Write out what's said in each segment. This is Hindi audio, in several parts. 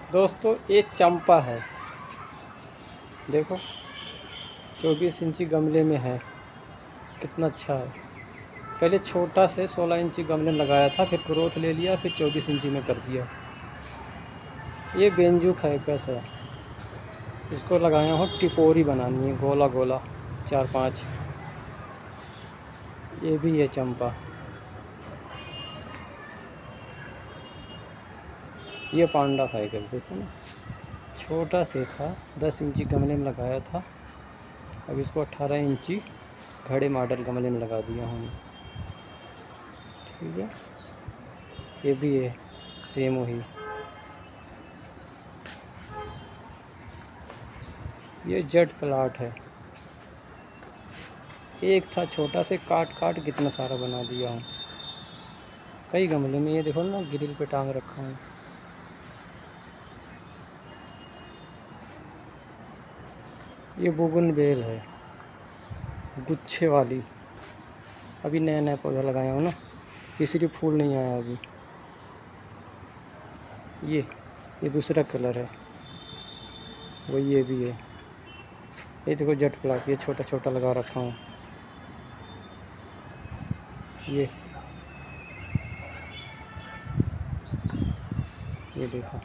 दोस्तों ये चंपा है, देखो 24 इंची गमले में है, कितना अच्छा है। पहले छोटा से 16 इंची गमले में लगाया था, फिर ग्रोथ ले लिया, फिर 24 इंची में कर दिया। ये बेंजू फाइकस है, इसको लगाया हूँ टिपोरी बनानी है, गोला गोला 4-5। ये भी है चंपा। ये पांडा फाइकस देखो ना, छोटा से था, 10 इंची गमले में लगाया था, अब इसको 18 इंची घड़े मॉडल गमले में लगा दिया हूँ। ठीक है, ये भी है सेम वही। ये जेट प्लाट है, एक था छोटा से काट काट कितना सारा बना दिया हूँ कई गमले में। ये देखो ना, ग्रिल पे टांग रखा हूँ। ये बुगन बेल है, गुच्छे वाली, अभी नया नया पौधा लगाया हूँ ना, इसलिए फूल नहीं आया अभी। ये दूसरा कलर है, वही ये भी है। ये देखो जेट प्लाट, ये छोटा छोटा लगा रखा हूँ। ये देखो,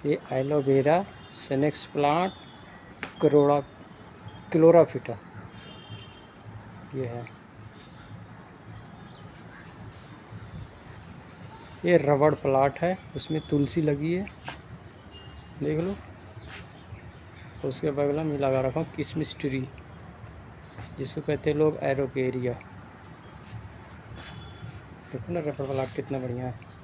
ये एलोवेरा सेनेक्स प्लांट क्लोराफिटा ये है। ये रबड़ प्लांट है, उसमें तुलसी लगी है, देख लो। उसके बगल में लगा रखा हूँ किशमिश ट्री, जिसको कहते हैं लोग एरोकेरिया। देखो ना रबड़ प्लांट कितना बढ़िया है।